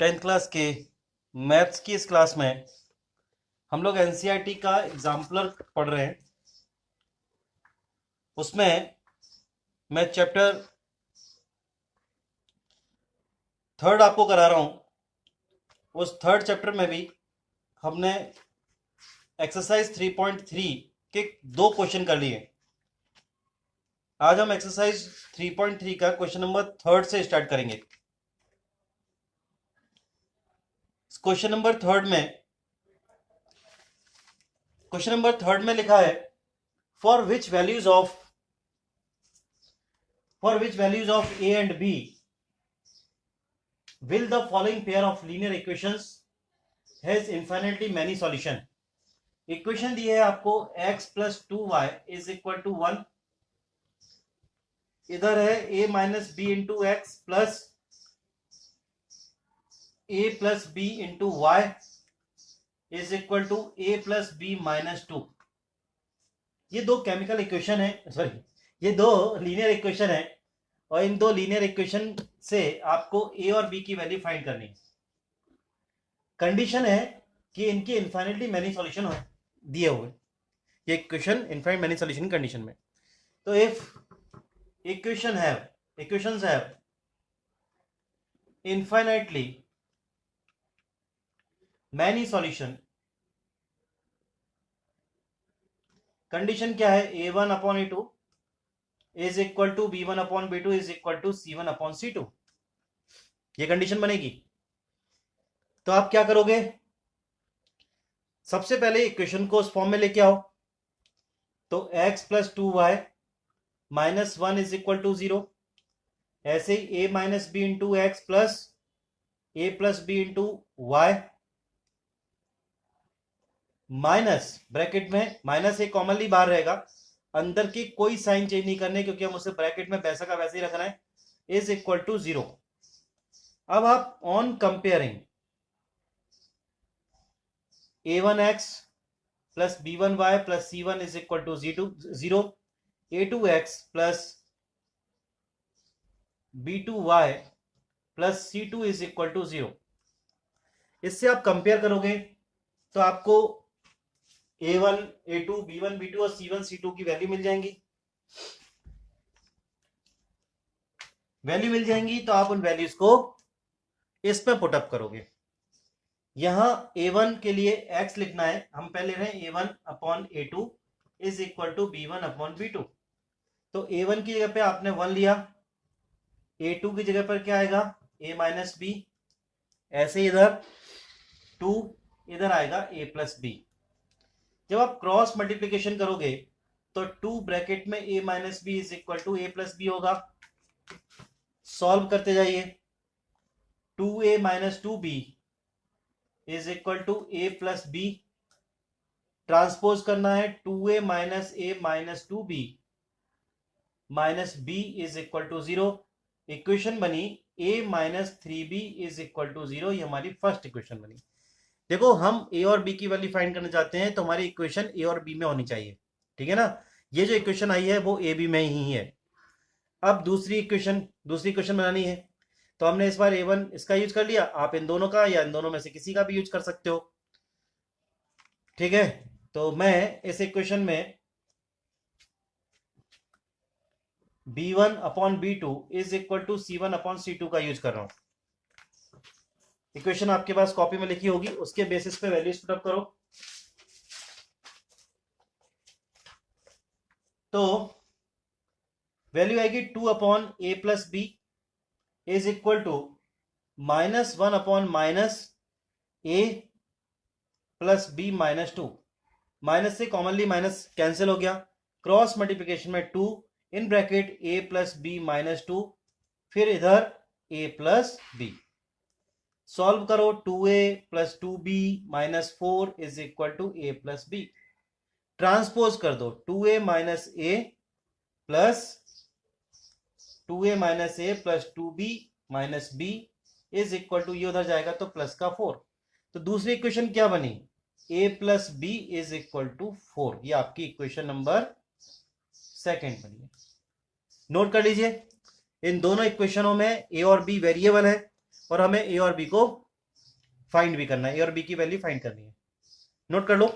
Tenth class के maths की इस क्लास में हम लोग एनसीईआरटी का एग्जाम्पलर पढ़ रहे हैं। उसमें मैं चैप्टर थर्ड आपको करा रहा हूं। उस थर्ड चैप्टर में भी हमने एक्सरसाइज 3.3 के दो क्वेश्चन कर लिए। आज हम एक्सरसाइज 3.3 का क्वेश्चन नंबर थर्ड से स्टार्ट करेंगे। क्वेश्चन नंबर थर्ड में लिखा है for which values of a and b will the following pair of linear equations has infinitely many solution। Equation दी है आपको x plus 2y is equal to 1। इधर है a minus b into x plus a plus b into y is equal to a plus b minus 2। ये दो chemical equation है, ये दो लीनियर इक्वेशन है और इन दो लीनियर इक्वेशन से आपको ए और बी की वैल्यू फाइंड करनी है। कंडीशन है कि इनके इनफाइनाइटली मैनी सॉल्यूशन दिए हुए, ये equation infinite many solution condition में। तो if equations have infinitely many solution, condition क्या है, a1 upon a2 is equal to b1 upon b2 is equal to c1 upon c2। ये कंडीशन बनेगी। तो आप क्या करोगे, सबसे पहले इक्वेशन को उस फॉर्म में लेके आओ। तो x plus 2y minus 1 is equal to 0। ऐसे ही a minus b into x plus a plus b into y minus bracket में माइनस ए कॉमनली बाहर रहेगा, अंदर की कोई साइन चेंज नहीं करने क्योंकि हम उसे ब्रैकेट में वैसा का वैसे ही रखना है, इज इक्वल टू 0। अब आप on comparing a1x plus b1y plus c1 is equal to 0, a2x plus b2y plus c2 is equal to 0। इससे आप कंपेयर करोगे तो आपको a1 a2 b1 b2 और c1 c2 की वैल्यू मिल जाएंगी। तो आप उन वैल्यूज को इस पे पुटअप करोगे। यहां a1 के लिए x लिखना है, हम पहले रहे a1 upon a2 is equal to b1 upon b2। तो a1 की जगह पे आपने 1 लिया, a2 की जगह पर क्या आएगा a माइनस बी, ऐसे इधर 2, इधर आएगा a प्लस बी। जब आप क्रॉस मल्टीप्लीकेशन करोगे तो 2 ब्रैकेट में a minus b is equal to a plus b होगा। सॉल्व करते जाइए, 2a minus 2b is equal to a plus b. Transpose करना है, 2a minus a minus 2b minus b is equal to 0। Equation बनी a minus 3b is equal to 0। ये हमारी first equation बनी। देखो, हम a और b की वैल्यू फाइंड करना चाहते हैं तो हमारी इक्वेशन a और b में होनी चाहिए, ठीक है ना। ये जो इक्वेशन आई है वो a b में ही है। अब दूसरी इक्वेशन बनानी है तो हमने इस बार a1 इसका यूज कर लिया, आप इन दोनों का या इन दोनों में से किसी का भी यूज कर सकते हो, ठीक है। तो मैं इस इक्वेशन में b1 upon b2 is equal to c1 upon c2 का यूज कर रहा हूं। इक्वेशन आपके पास कॉपी में लिखी होगी, उसके बेसिस पे वैल्यूज पुटअप करो। तो वैल्यू आएगी 2 upon a plus b is equal to minus 1 upon minus a plus b minus 2। Minus से कॉमनली माइनस कैंसिल हो गया, क्रॉस मल्टीप्लीकेशन में 2 in bracket a plus b minus 2, फिर इधर a प्लस बी। सॉल्व करो, 2a plus 2b minus 4 is equal to a plus b. Transpose कर दो, 2a minus a plus 2a minus a plus 2b minus b is equal to, ये उधर जाएगा तो plus का 4। तो दूसरी इक्वेशन क्या बनी, a plus b is equal to 4। ये आपकी इक्वेशन नंबर सेकेंड बनी। नोट कर लीजिए, इन दोनों इक्वेशनों में a और b वेरिएबल है और हमें a और b को फाइंड भी करना है, ए और बी की वैल्यू फाइंड करनी है। नोट कर लो।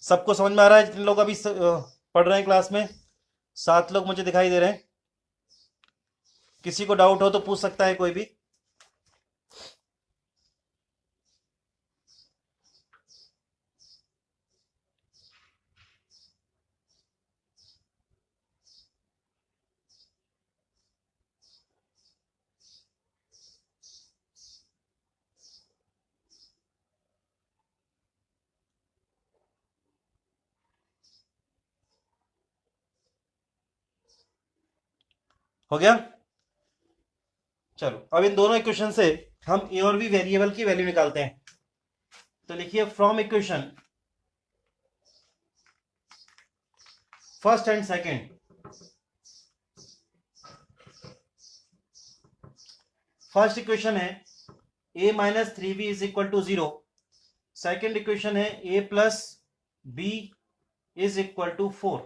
सबको समझ में आ रहा है? जितने लोग अभी पढ़ रहे हैं क्लास में, 7 लोग मुझे दिखाई दे रहे हैं। किसी को डाउट हो तो पूछ सकता है कोई भी। हो गया? चलो अब इन दोनों इक्वेशन से हम ए और बी वेरिएबल की वैल्यू निकालते हैं। तो लिखिए from equation first and second, first equation है a minus 3b is equal to 0। Second equation है a plus b is equal to 4।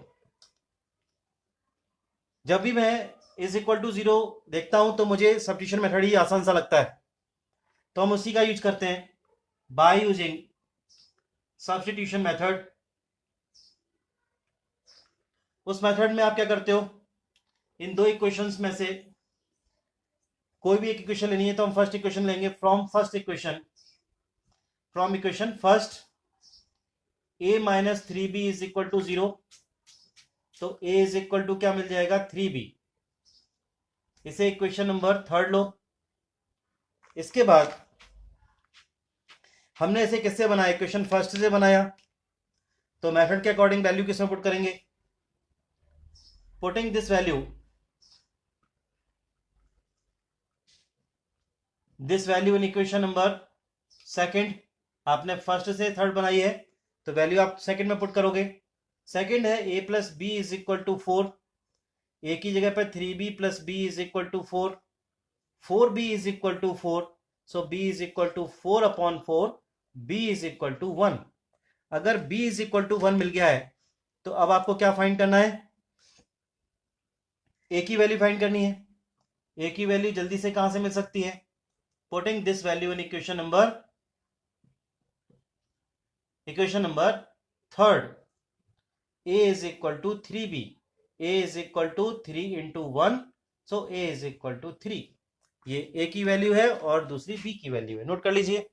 जब भी मैं इज इक्वल टू 0 देखता हूं तो मुझे सब्स्टिट्यूशन मेथड ही आसान सा लगता है, तो हम उसी का यूज करते हैं बाय यूजिंग सब्स्टिट्यूशन मेथड। उस मेथड में आप क्या करते हो, इन दो इक्वेशंस में से कोई भी एक इक्वेशन लेनी है तो हम फर्स्ट इक्वेशन लेंगे। From first equation, from equation first a minus 3b is equal to 0, तो a इज इक्वल टू क्या मिल जाएगा 3b। इसे इक्वेशन नंबर थर्ड लो। इसके बाद हमने इसे किससे बनाया, इक्वेशन फर्स्ट से बनाया, तो मेथड के अकॉर्डिंग वैल्यू किसमें पुट करेंगे, putting this value, this value in equation number second. आपने फर्स्ट से थर्ड बनाई है तो वैल्यू आप सेकंड में पुट करोगे। सेकंड है a plus b is equal to 4, a की जगह पर 3b plus b is equal to 4, 4b is equal to 4, so b is equal to 4 upon 4, b is equal to 1। अगर b is equal to 1 मिल गया है तो अब आपको क्या फाइंड करना है, a की वैल्यू फाइंड करनी है। a की वैल्यू जल्दी से कहां से मिल सकती है, putting this value in equation number third, a is equal to 3b, a is equal to 3 into 1, so a is equal to 3। ये a की वैल्यू है और दूसरी b की वैल्यू है, नोट कर लीजिए।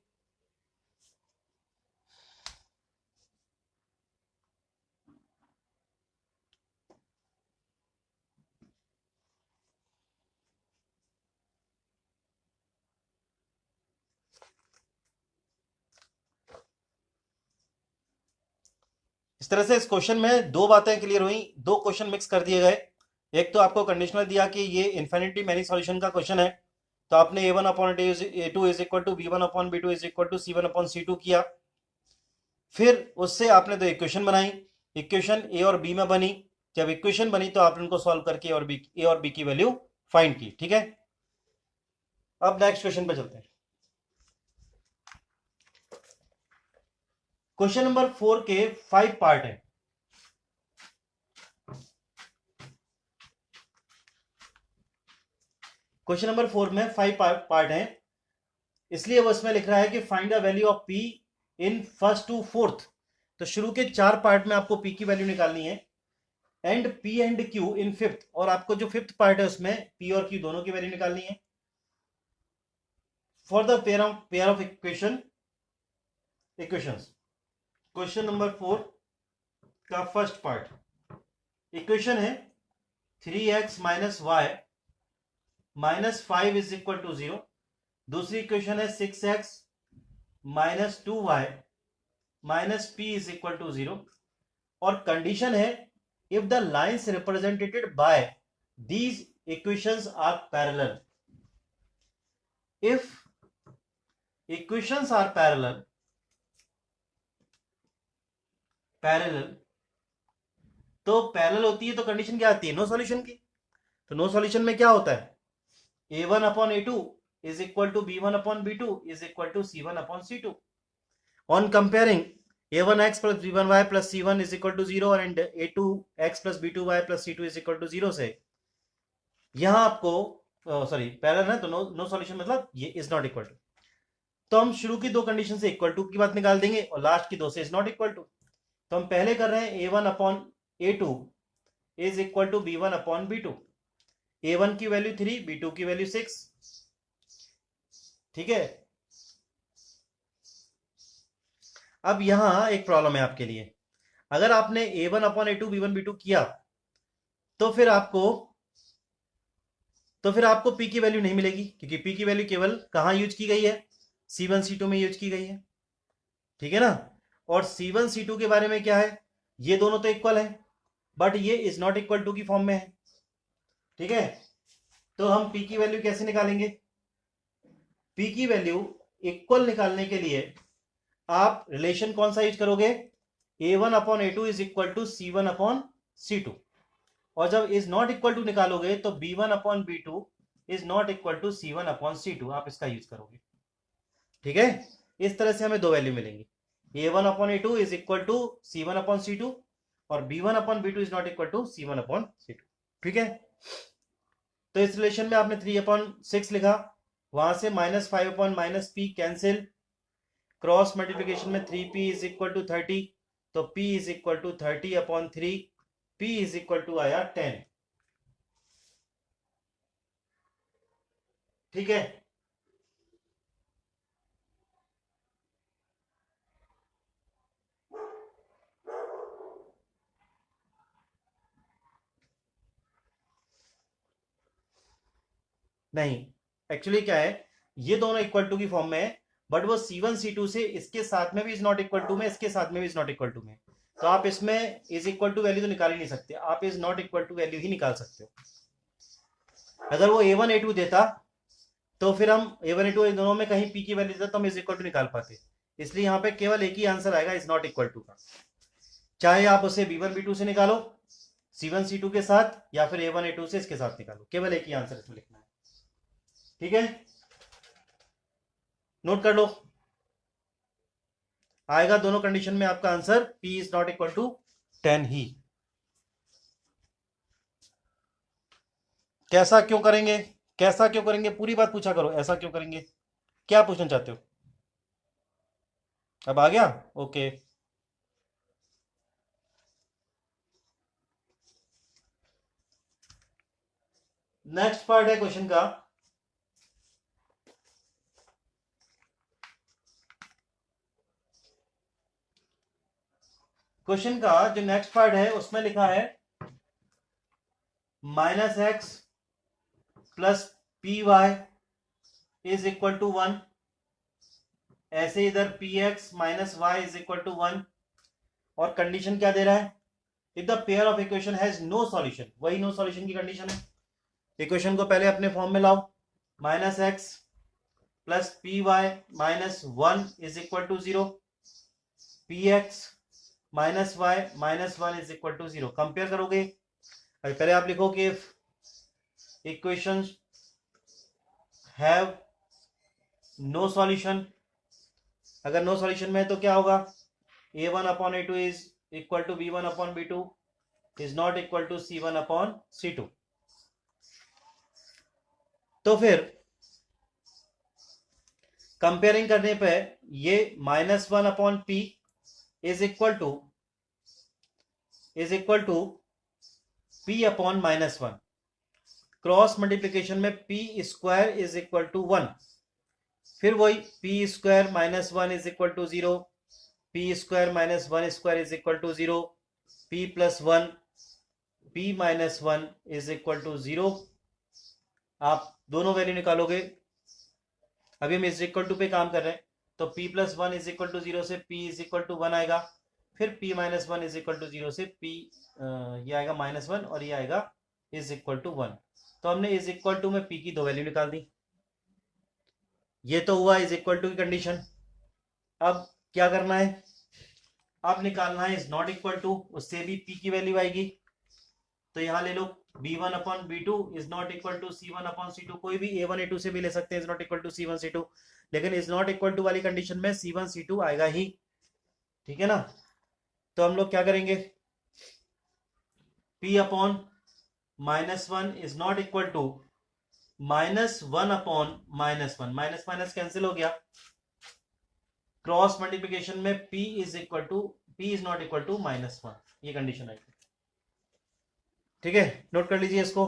इस तरह से इस क्वेश्चन में दो बातें क्लियर हुई, दो क्वेश्चन मिक्स कर दिए गए। एक तो आपको कंडीशनल दिया कि ये इन्फिनिटी मैनी सॉल्यूशन का क्वेश्चन है, तो आपने A one upon A two is equal to B one upon B two is equal to C one upon C two किया। फिर उससे आपने दो इक्वेशन बनाई, इक्वेशन ए और बी में बनी। जब इक्वेशन बनी तो आपने उनको सॉल्व करके ए और बी की वैल्यू फाइंड की। ठीक है, अब नेक्स्ट क्वेश्चन पे चलते हैं। क्वेश्चन नंबर 4 के 5 पार्ट है। क्वेश्चन नंबर 4 में 5 पार्ट है, इसलिए वो इसमें लिख रहा है कि find the value of p in first to fourth. तो शुरू के 4 पार्ट में आपको p की वैल्यू निकालनी है, and p and q in fifth, और आपको जो फिफ्थ पार्ट है उसमें p और q दोनों की वैल्यू निकालनी है for the pair of equations. Question number 4 का फर्स्ट पार्ट, इक्वेशन है 3x minus y minus 5 is equal to 0। दूसरी इक्वेशन है 6x minus 2y minus p is equal to 0। और कंडीशन है if the lines represented by these equations are parallel. If equations are parallel तो parallel होती है तो condition क्या आती है, नो सॉल्यूशन की। तो नो सॉल्यूशन में क्या होता है, a1 upon a2 is equal to b1 upon b2 is equal to c1 upon c2। On comparing a1x plus b1y plus c1 is equal to 0 और and a2x plus b2y plus c2 is equal to 0 से यहां आपको sorry parallel है तो no solution मतलब ये is not equal to. तो हम शुरू की दो कंडीशन से इक्वल टू की बात निकाल देंगे और लास्ट की दो से इज नॉट इक्वल टू। तो हम पहले कर रहे हैं a1 upon a2 is equal to b1 upon b2। a1 की वैल्यू 3, b2 की वैल्यू 6। ठीक है, अब यहां एक प्रॉब्लम है आपके लिए। अगर आपने a1 upon a2 b1 b2 किया तो फिर आपको p की वैल्यू नहीं मिलेगी, क्योंकि p की वैल्यू केवल कहां यूज की गई है, c1 c2 में यूज की गई है। ठीक है ना, और c1 c2 के बारे में क्या है, ये दोनों तो इक्वल है बट ये इज नॉट इक्वल टू की फॉर्म में है। ठीक है, तो हम p की वैल्यू कैसे निकालेंगे, p की वैल्यू इक्वल निकालने के लिए आप रिलेशन कौन सा यूज करोगे, a1 upon a2 is equal to c1 upon c2, और जब इज नॉट इक्वल टू निकालोगे तो b1 upon b2 is not equal to c1 upon c2, आप इसका यूज करोगे। ठीक है, इस तरह से हमें दो वैल्यू मिलेंगी, a1 upon a2 is equal to c1 upon c2 और b1 upon b2 is not equal to c1 upon c2। ठीक है, तो इस रिलेशन में आपने 3 अपॉन 6 लिखा, वहां से -5 upon -p cancel, cross multiplication में 3p इज इक्वल टू 30, तो p is equal to 30 upon 3, p is equal to आया 10। ठीक है, नहीं एक्चुअली क्या है, ये दोनों इक्वल टू की फॉर्म में है बट वो c1 c2 से इसके साथ में भी इज नॉट इक्वल टू में, इसके साथ में भी इज नॉट इक्वल टू में, तो आप इसमें इज इक्वल टू वैल्यू तो निकाल ही नहीं सकते, आप is not equal to value ही निकाल सकते हो। अगर वो a1 a2 देता तो फिर हम a1 a2 इन दोनों में कहीं p की वैल्यू देता तो हम इज इक्वल टू निकाल पाते, इसलिए यहाँ पे केवल एक ही आंसर आएगा, इज नॉट इक्वल टू का। चाहे आप उसे b1 b2 से निकालो c1 c2 के साथ, या फिर a1 a2 से इसके साथ निकालो, केवल एक ही आंसर इसमें लिखना है। ठीक है, नोट कर लो, आएगा दोनों कंडीशन में आपका answer p is not equal to 10 ही। कैसा क्यों करेंगे, कैसा क्यों करेंगे, पूरी बात पूछा करो, ऐसा क्यों करेंगे, क्या पूछना चाहते हो, अब आ गया, ओके। नेक्स्ट पार्ट है क्वेश्चन का, क्वेश्चन का जो नेक्स्ट पार्ट है उसमें लिखा है -x plus p y is equal to 1, ऐसे इधर px minus y is equal to 1, और कंडीशन क्या दे रहा है, if the pair of equation has no solution, वही नो सॉल्यूशन की कंडीशन है। इक्वेशन को पहले अपने फॉर्म में लाओ, -x plus p y minus 1 is equal to 0, px minus y minus 1 is equal to 0, compare करोगे। अभी पहले आप लिखो कि if equations have no solution, अगर नो सॉल्यूशन में है तो क्या होगा, a1 upon a2 is equal to b1 upon b2 is not equal to c1 upon c2। तो फिर कंपेयरिंग करने पे ये -1 upon p is equal to p upon -1, cross multiplication में p square is equal to 1, फिर वही p square minus 1 is equal to 0, p square minus 1 square is equal to 0, p plus 1, p minus 1 is equal to 0। आप दोनों value निकालोगे, अभी हम is equal to पे काम कर रहे हैं, तो p plus 1 is equal to 0 से p इज इक्वल टू 1 आएगा, फिर p minus 1 is equal to 0 से p ये आएगा -1 और ये आएगा इज इक्वल टू 1। तो हमने इज इक्वल टू में p की दो वैल्यू निकाल दी, ये तो हुआ इज इक्वल टू की कंडीशन। अब क्या करना है, अब निकालना है इज नॉट इक्वल टू, उससे भी p की वैल्यू आएगी, तो यहां ले लो b1 upon b2 is not equal to c1 upon c2, कोई भी a1 a2 से भी ले सकते हैं, is not equal to c1 c2, लेकिन इज नॉट इक्वल टू वाली कंडीशन में c1 c2 आएगा ही। ठीक है ना। तो हम लोग क्या करेंगे, p upon -1 is not equal to -1 upon -1, minus minus cancel हो गया, क्रॉस मल्टीप्लीकेशन में p is not equal to -1, ये कंडीशन आएगी। ठीक है, नोट कर लीजिए इसको।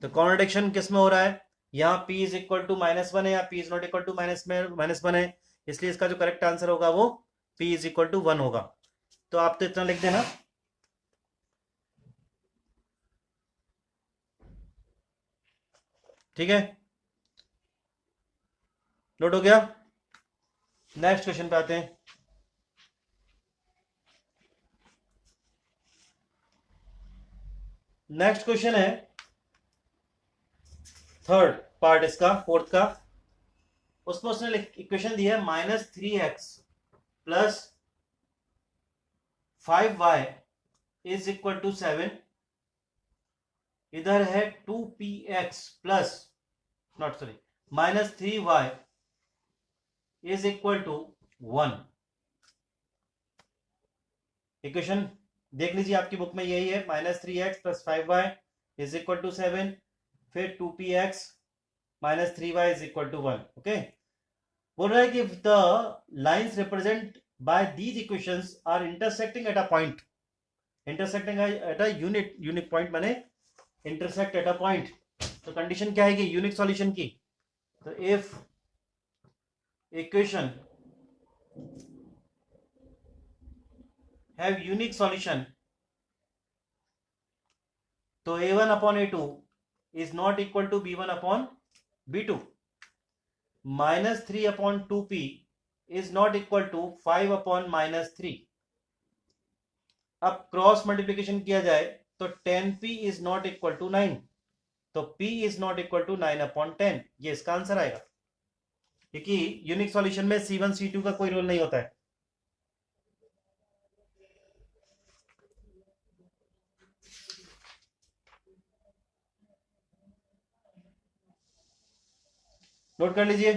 तो कॉन्ट्रडिक्शन किस में हो रहा है, यहाँ p इज इक्वल टू -1 है या p is not equal to -1 है, इसलिए इसका जो करेक्ट आंसर होगा वो p इज इक्वल टू 1 होगा। तो आप तो इतना लिख देना। ठीक है, नोट हो गया। नेक्स्ट क्वेश्चन पे आते हैं। नेक्स्ट क्वेश्चन है थर्ड पार्ट इसका, फोर्थ का। उसमें उसने इक्वेशन दी है -3x plus 5y is equal to 7। इधर है 2px plus not sorry -3y is equal to 1। Equation देख लीजिए, आपकी बुक में यही है, -3x plus 5y is equal to 7, फिर 2px -3y is equal to 1। Okay, बोल रहा है कि the lines represent by these equations are intersecting at a point, intersecting at a unique point माने इंटरसेक्ट एट अ पॉइंट। तो condition क्या है unique solution की, तो if equation have unique solution तो a1 upon a2 is not equal to b1 upon b2, -3 upon 2p is not equal to 5 upon -3। अब cross multiplication किया जाए तो 10p is not equal to 9, तो p is not equal to 9 upon 10, ये इसका answer आएगा। क्योंकि unique solution में c1 c2 का कोई रोल नहीं होता है। नोट कर लीजिए।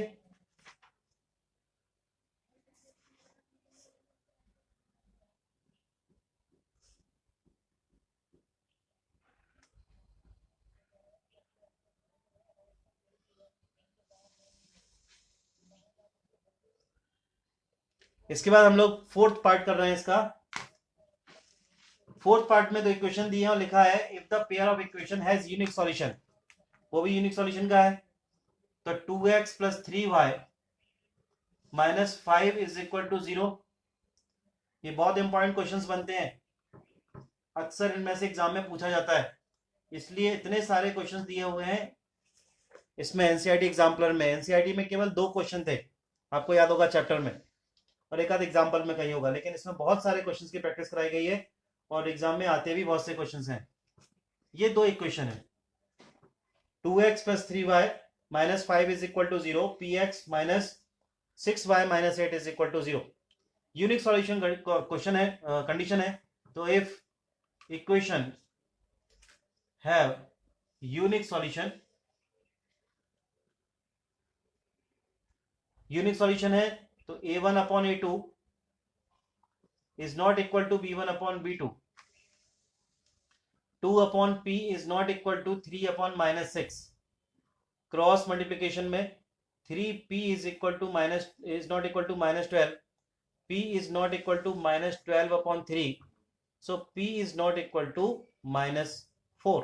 इसके बाद हम लोग फोर्थ पार्ट कर रहे हैं इसका। फोर्थ पार्ट में दो इक्वेशन दिए हैं और लिखा है if the pair of equation has unique solution, वो भी यूनिक सॉल्यूशन का है। तो 2x plus 3y minus 5 is equal to 0। ये बहुत इंपॉर्टेंट क्वेश्चंस बनते हैं, अक्सर इनमें से एग्जाम में पूछा जाता है, इसलिए इतने सारे क्वेश्चंस दिए हुए हैं इसमें। एनसीईआरटी एग्जाम्पलर में, एनसीईआरटी में केवल 2 क्वेश्चन थे, आपको याद होगा चैप्टर में, और एक आध एग्जाम्पल में कहीं होगा, लेकिन इसमें बहुत सारे क्वेश्चंस की प्रैक्टिस कराई गई है और एग्जाम में आते भी बहुत से क्वेश्चंस हैं। ये दो इक्वेशन है, 2x plus 3y minus 5 is equal to 0, px minus 6y minus 8 is equal to 0। Unique solution question है, कंडीशन है। तो if equation have unique solution, unique solution है तो a1 upon a2 is not equal to b1 upon b2, 2 upon p is not equal to 3 upon -6। Cross multiplication में 3p is equal to minus is not equal to -12, p is not equal to -12 upon 3, so p is not equal to -4।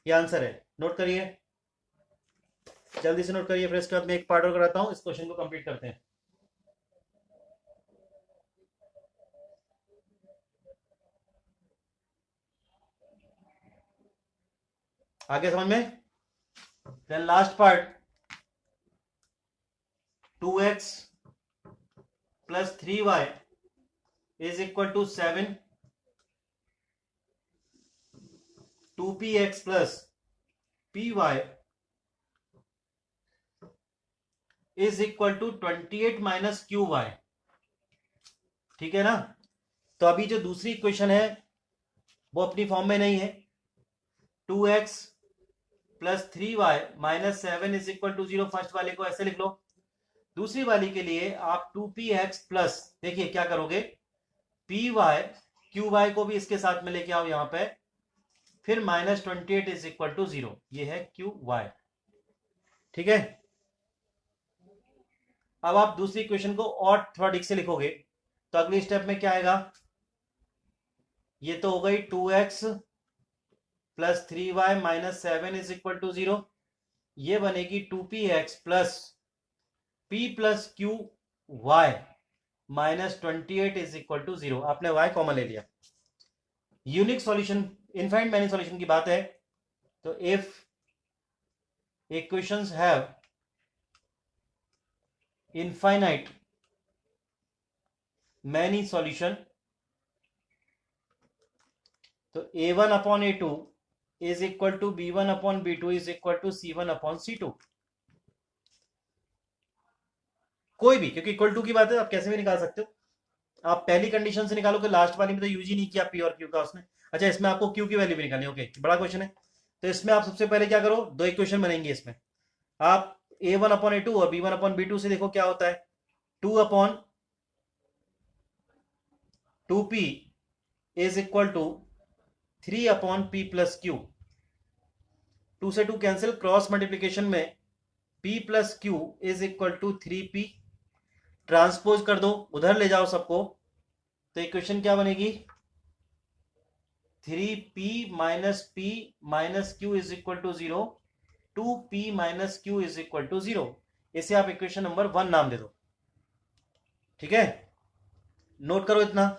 ये answer है, note करिए, जल्दी से note करिए, फिर इसके बाद मैं एक पार्ट और कराता हूं, इस क्वेश्चन को कंप्लीट करते हैं। आगे समझ में। Then last part, 2x plus 3y is equal to 7, 2px plus py is equal to 28 minus qy। ठीक है ना। तो अभी जो दूसरी इक्वेशन है वो अपनी फॉर्म में नहीं है। 2x plus 3y minus 7 is equal to 0, first वाले को ऐसे लिख लो। दूसरी वाली के लिए आप 2px प्लस, देखिए क्या करोगे, py qy को भी इसके साथ में लेके आओ यहां पे, फिर माइनस 28 इज इक्वल टू 0, ये है qy। ठीक है, अब आप दूसरी इक्वेशन को और थोड़ा ठीक से लिखोगे तो अगली स्टेप में क्या आएगा, ये तो हो गई 2x plus 3y minus 7 is equal to 0, ये बनेगी 2px plus p plus q y minus 28 is equal to 0। आपने y कॉमन ले लिया। Unique solution, infinite many solution की बात है, तो if equations have infinite many solution, तो a1 upon a2 is equal to b1 upon b2 is equal to c1 upon c2। कोई भी, क्योंकि इक्वल टू की बात है, आप कैसे भी निकाल सकते हो। आप पहली कंडीशन से निकालो कि लास्ट वाली में तो यूज ही नहीं किया पी और क्यू का उसने। अच्छा, इसमें आपको क्यू की वैल्यू भी निकालनी है, ओके, बड़ा क्वेश्चन है। तो इसमें आप सबसे पहले क्या करो, दो इक्वेशन बनेंगे इसमें। आप a1 अपॉन a2 और b1 अपॉन b2 से देखो क्या होता है। 2 upon 2p is equal to 3 upon p plus q. 2 से 2 कैंसिल, क्रॉस मल्टीप्लीकेशन में p plus q is equal to 3p, transpose कर दो, उधर ले जाओ सबको, तो इक्वेशन क्या बनेगी, 3p minus p minus q is equal to 0, 2p minus q is equal to 0। इसे आप इक्वेशन नंबर 1 नाम दे दो। ठीक है, नोट करो इतना।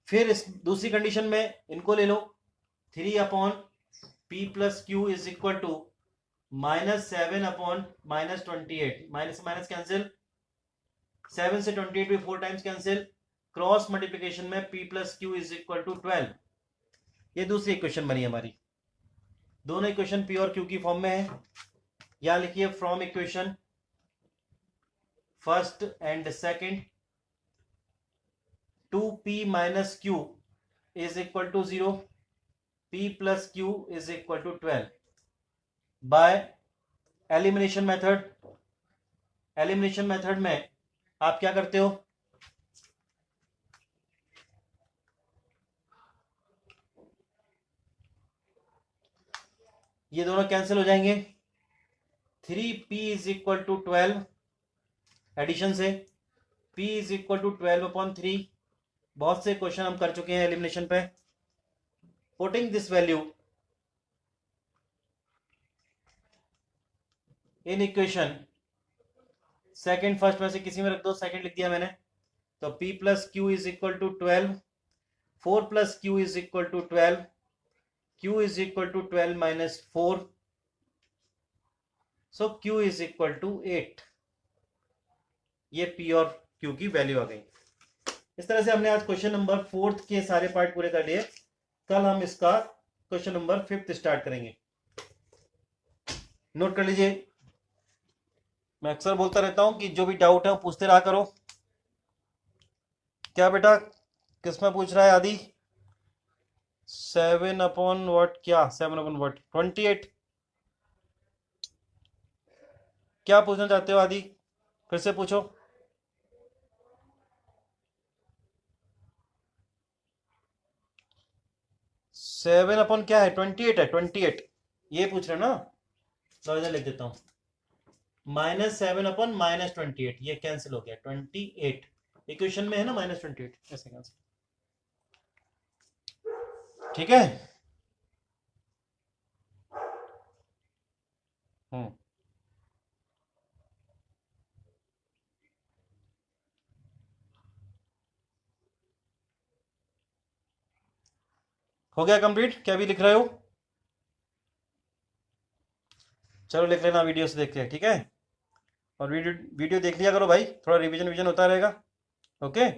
फिर इस दूसरी कंडीशन में इनको ले लो, 3 upon p plus q is equal to minus 7 upon minus 28, minus minus cancel, 7 से 28 भी 4 टाइम्स कैंसिल, क्रॉस मल्टीप्लीकेशन में p plus q is equal to 12। ये दूसरी इक्वेशन बनी हमारी। दोनों इक्वेशन p और q की फॉर्म में है। यहां लिखिए from equation first and second, 2p minus q is equal to 0, p plus q is equal to 12 by elimination method. Elimination method में आप क्या करते हो, ये दोनों कैंसिल हो जाएंगे, 3p is equal to 12, addition से p is equal to 12 upon 3। बहुत से क्वेश्चन हम कर चुके हैं एलिमिनेशन पे। Putting this value in equation second, first में से किसी में रख दो, सेकेंड लिख दिया मैंने, तो p plus q is equal to 12, 4 plus q is equal to 12, q is equal to 12 minus 4, so q is equal to 8। ये p और q की वैल्यू आ गई। इस तरह से हमने आज क्वेश्चन नंबर 4 के सारे पार्ट पूरे कर लिए। कल हम इसका क्वेश्चन नंबर 5 स्टार्ट करेंगे। नोट कर लीजिए, मैं अक्सर बोलता रहता हूं कि जो भी डाउट है वो पूछते रहा करो। क्या बेटा, किसमें पूछ रहा है आदि, 7 अपॉन व्हाट, क्या 7 अपॉन व्हाट, 28, क्या पूछना चाहते हो आदि, फिर से पूछो। 7 अपॉन क्या है, 28 है, 28 ये पूछ रहे हो ना, तो इधर लिख देता हूं, माइनस 7 अपॉन माइनस 28, ये कैंसिल हो गया, 28 इक्वेशन में है ना, माइनस 28 ऐसे कैंसिल। ठीक है, हो गया कंप्लीट, क्या भी लिख रहे हो, चलो लिख लेना वीडियो से देख के, ठीक है। और वीडियो देख लिया करो भाई, थोड़ा रिवीजन होता रहेगा, ओके।